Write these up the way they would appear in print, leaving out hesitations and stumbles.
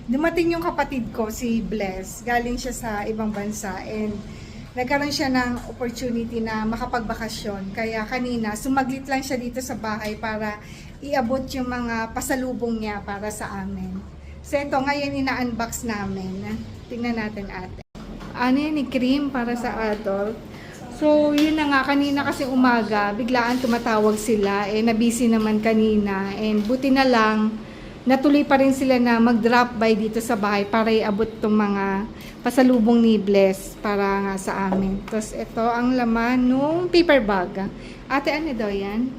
dumating yung kapatid ko, si Bless. Galing siya sa ibang bansa and nagkaroon siya ng opportunity na makapagbakasyon. Kaya kanina, sumaglit lang siya dito sa bahay para iabot yung mga pasalubong niya para sa amin. So ito, ngayon ina-unbox namin. Tingnan natin ate. Ano yan, cream para sa adult. So, yun na nga, kanina kasi umaga, biglaan tumatawag sila, nabisi naman kanina, and buti na lang, natuloy pa rin sila na mag-drop by dito sa bahay para iabot itong mga pasalubong ni Bless para nga sa amin. Tapos, ito ang laman nung paper bag. Ate, ano daw yan?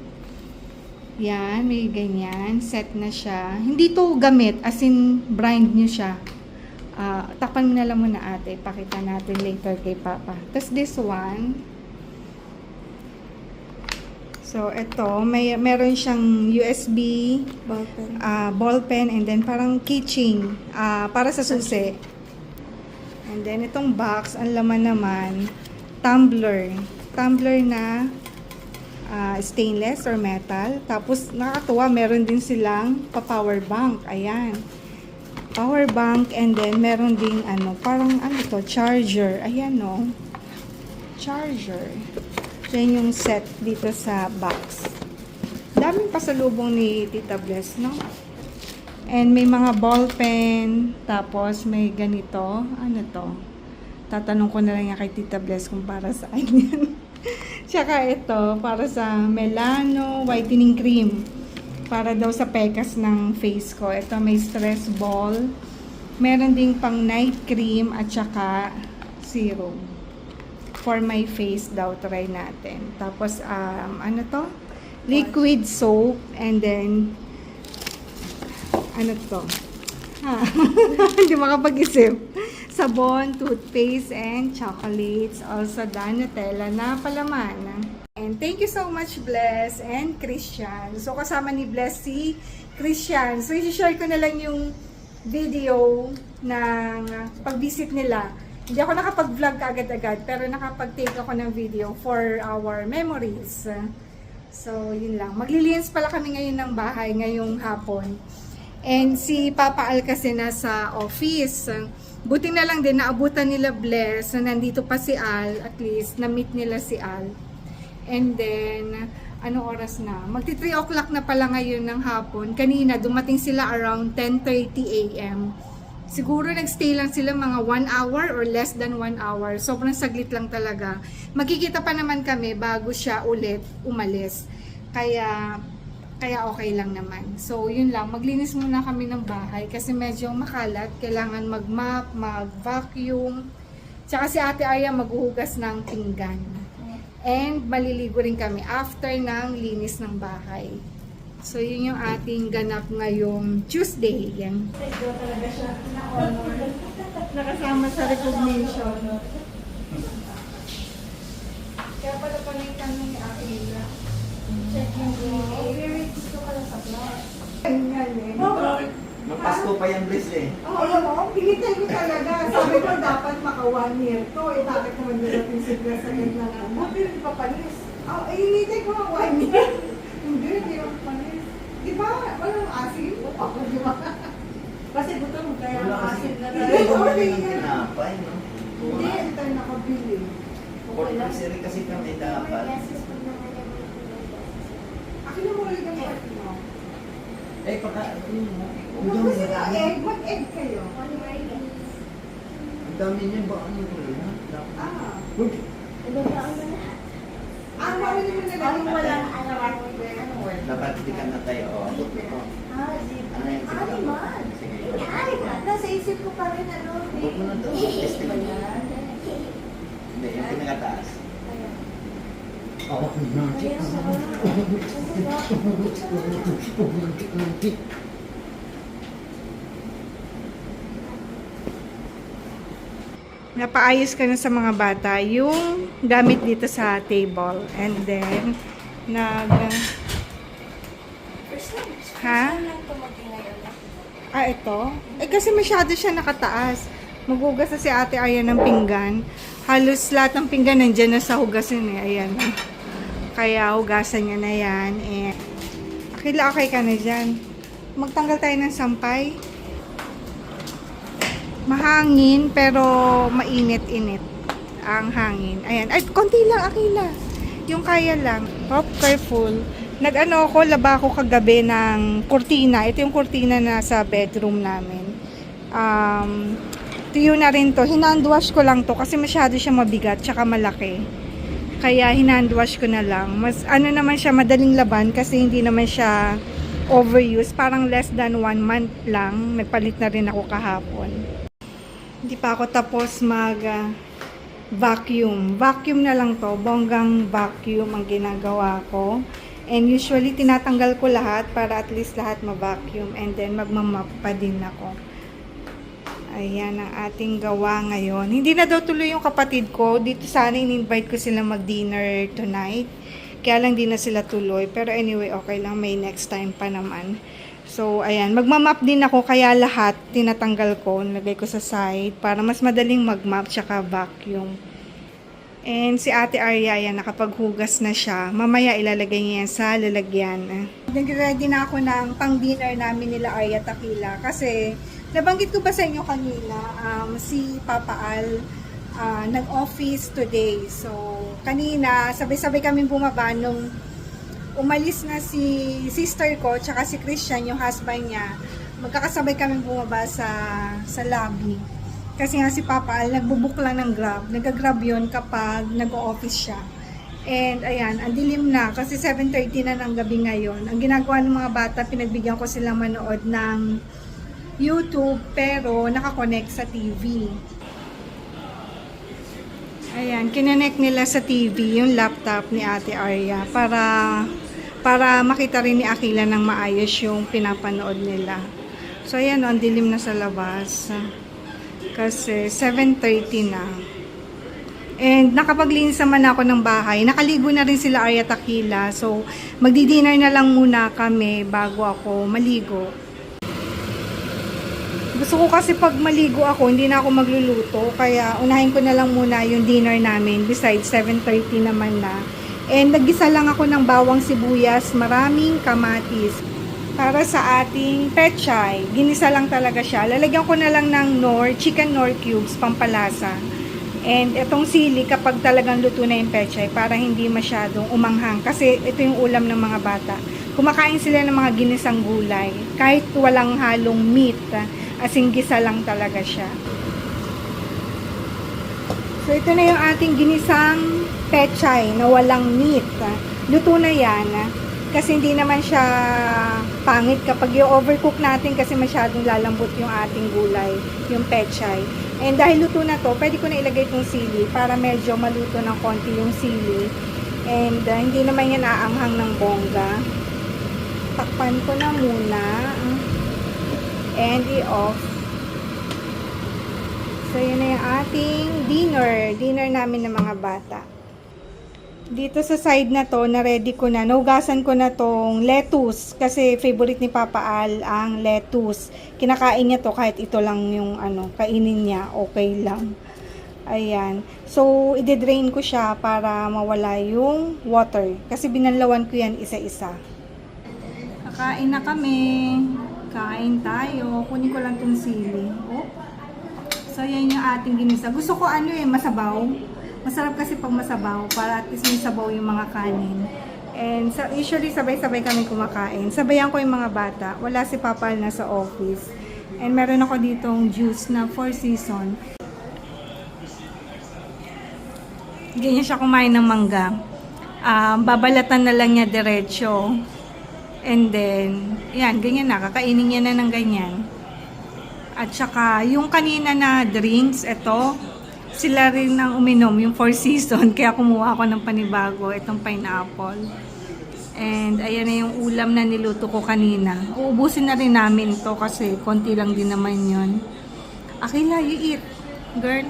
Yan, may ganyan, set na siya. Hindi to gamit, as in, brand new siya. Takpan mo na lang muna ate, pakita natin later kay Papa. Tapos, this one, so, ito, meron siyang USB, ball pen, and then parang keychain para sa susi. And then, itong box, ang laman naman, tumbler. Tumbler na stainless or metal. Tapos, nakakatuwa, meron din silang pa-power bank. Ayan. Power bank, and then, meron din, parang, charger. Ayan, no? Charger. Yan yung set dito sa box. Daming pasalubong ni Tita Bless, no? And may mga ball pen, tapos may ganito. Ano to? Tatanong ko na lang yan kay Tita Bless kung para saan yan. Tsaka ito, para sa Melano Whitening Cream. Para daw sa pekas ng face ko. Ito may stress ball. Meron ding pang night cream at saka serum. For my face daw, try natin. Tapos, ano to? Liquid soap. And then, ano to? Hindi makapag-isip. Sabon, toothpaste, and chocolates. Also, Nutella na palaman. And thank you so much, Bless and Christian. So, kasama ni Bless si Christian. So, i-share ko na lang yung video ng pag-visit nila. Hindi ako nakapag-vlog agad-agad, pero nakapag-take ako ng video for our memories. So, yun lang. Maglilinis pala kami ngayon ng bahay, ngayong hapon. And si Papa Al kasi nasa office. Buti na lang din, naabutan nila Bless, na nandito pa si Al, at least, na-meet nila si Al. And then, ano oras na? Magti 3 o'clock na pala ngayon ng hapon. Kanina, dumating sila around 10:30 a.m. Siguro nagstay lang sila mga 1 hour or less than 1 hour. Sobrang saglit lang talaga. Magkikita pa naman kami bago siya ulit umalis. Kaya okay lang naman. So, yun lang. Maglinis muna kami ng bahay kasi medyo makalat. Kailangan mag-mop, mag-vacuum. Tsaka si Ate Aya maghuhugas ng pinggan. And maliligo rin kami after ng linis ng bahay. So, yun yung ating ganap ngayong Tuesday. Yan. Ito talaga siya na-honor. Nakasama sa recognition. Kaya pala pala yung tanong ni Ate Hila. Check yung i-rate gusto ka lang sa vlog. Ganyan eh. Bakit? Mapasko pa yung Bless eh. Oo, alam mo, pinitay ko talaga. Sabi ko dapat maka 1 year to. Bakit naman nila yung sigla sa ganda na. Bakit pa palis? Hinitay ko nga 1 year. Hindi ako palis. Di ba? Walang asin? Ako, di ba? Kasi gutom kaya asin na Hindi ko mali ng tinapay, no? Hindi, hindi tayo nakabili. Portmasiri kasi kami dapat. Akin na mo ulit ang part mo. Baka, Kung gusto nyo egg, mag-egg kayo. ang dami niya ba ano ko yun? Mawali mo na lang yung walang Dapat hindi ka na tayo. Ano yung sige? Nasa isip ko pa rin Huwag mo na ito. Testing mo. Hindi, yung pinakataas. Napaayos ka na sa mga bata yung gamit dito sa table. And then, ito? Kasi masyado siya nakataas. Maghugas na si Ate Aya ng pinggan. Halos lahat ng pinggan nandyan na sa hugasin eh. Ayan. Kaya hugasan niya na yan. Okay ka na dyan. Magtanggal tayo ng sampay. Mahangin, pero mainit-init ang hangin. Ayan. Ay, konti lang, Akila. Yung kaya lang. Oh, careful. Nag-ano ako, laba ako kagabi ng kurtina. Ito yung kurtina na sa bedroom namin. Tuyo na rin to. Hinandwash ko lang to kasi masyado siya mabigat tsaka malaki. Kaya hinandwash ko na lang. Mas ano naman siya, madaling laban kasi hindi naman siya overuse. Parang less than 1 month lang. Nagpalit na rin ako kahapon. Hindi pa ako tapos vacuum. Vacuum na lang to. Bonggang vacuum ang ginagawa ko. And usually, tinatanggal ko lahat para at least lahat ma-vacuum. And then, magmamap pa din ako. Ayan ang ating gawa ngayon. Hindi na daw tuloy yung kapatid ko. Dito sana in-invite ko sila mag-dinner tonight. Kaya lang di na sila tuloy. Pero anyway, okay lang. May next time pa naman. So, ayan. Magmamap din ako. Kaya lahat tinatanggal ko. Nilagay ko sa side. Para mas madaling mag-map tsaka vacuum. And si Ate Arya, ayan, nakapaghugas na siya. Mamaya ilalagay niya yan sa lalagyan. Nag-ready na ako ng pang-dinner namin nila Arya Takila. Kasi, nabanggit ko ba sa inyo kanina, si Papa Al nag-office today. So, kanina, sabay-sabay kami bumaba nung umalis na si sister ko, tsaka si Christian, yung husband niya. Magkakasabay kami bumaba sa lobby. Kasi nga si Papa Al, nagbubook lang ng Grab. Nag-Grab yun kapag nag-o-office siya. And ayan, ang dilim na kasi 7:30 na ng gabi ngayon. Ang ginagawa ng mga bata, pinagbigyan ko silang manood ng YouTube pero nakakonect sa TV. Ayan, kinonect nila sa TV yung laptop ni Ate Arya para makita rin ni Akila ng maayos yung pinapanood nila. So ayan, ang dilim na sa labas. Kasi 7:30 na. And nakapaglinis naman ako ng bahay. Nakaligo na rin sila Arya Takila. So magdi-dinner na lang muna kami bago ako maligo. Gusto ko kasi pag maligo ako, hindi na ako magluluto. Kaya unahin ko na lang muna yung dinner namin. Besides 7:30 naman na. And naggisa lang ako ng bawang sibuyas, maraming kamatis. Para sa ating pechay, ginisa lang talaga siya. Lalagyan ko na lang ng chicken nor cubes, pampalasa. And itong sili kapag talagang luto na yung pechay para hindi masyadong umanghang. Kasi ito yung ulam ng mga bata. Kumakain sila ng mga ginisang gulay. Kahit walang halong meat, asing gisa lang talaga siya. So ito na yung ating ginisang pechay na walang meat. Luto na yan. Kasi hindi naman siya pangit kapag i-overcook natin kasi masyadong lalambot yung ating gulay, yung pechay. And dahil luto na to, pwede ko na ilagay itong sili para medyo maluto ng konti yung sili. And hindi naman yan aanghang ng bongga. Takpan ko na muna. And i-off. So yun na yung ating dinner namin ng mga bata. Dito sa side na to, na-ready ko na. Nahugasan ko na tong lettuce. Kasi favorite ni Papa Al ang lettuce. Kinakain niya to kahit ito lang yung kainin niya. Okay lang. Ayan. So, i-drain ko siya para mawala yung water. Kasi binanlawan ko yan isa-isa. Kakain na kami. Kain tayo. Kunin ko lang tong sili. Oh. So, yan yung ating ginisa. Gusto ko masabaw. Masarap kasi pag masabaw para at least may sabaw yung mga kanin. And usually sabay-sabay kami kumakain. Sabayan ko yung mga bata. Wala si Papa na sa office. And meron ako ditong juice na 4 season. Ganyan siya kumain ng mangga. Babalatan na lang niya diretso. And then, yan, ganyan na. Kakainin niya na ng ganyan. At saka, yung kanina na drinks, ito, sila rin ang uminom, yung 4 season. Kaya kumuha ako ng panibago, itong pineapple. And ayan na yung ulam na niluto ko kanina. Uubusin na rin namin to kasi konti lang din naman yun. Akila, you eat. Girl.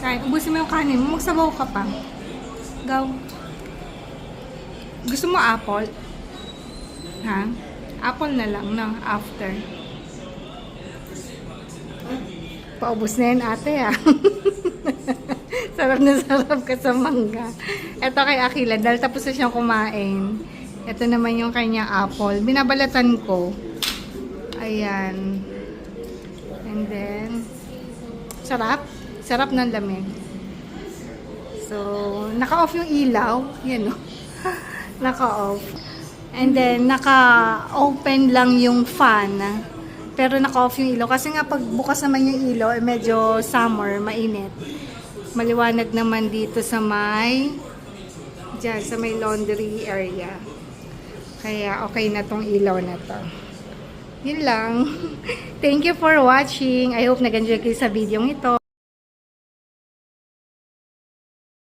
Kain, ubusin mo yung kanin. Magsabaw ka pa. Go. Gusto mo apple? Ha? Apple na lang, no? After. Paubos na yan ate Sarap na sarap ka sa mangga. Ito kay Akila, dahil tapos na siyang kumain. Ito naman yung kanyang apple. Binabalatan ko. Ayan. And then, sarap. Sarap ng lamig. So, naka-off yung ilaw. Yan o. Naka-off. And then, naka-open lang yung fan. Pero naka-off yung ilaw. Kasi nga, pag bukas naman yung ilaw, medyo summer, mainit. Maliwanag naman dito sa may laundry area. Kaya, okay na tong ilaw na to. Yun lang. Thank you for watching. I hope nag-enjoy kayo sa video ito.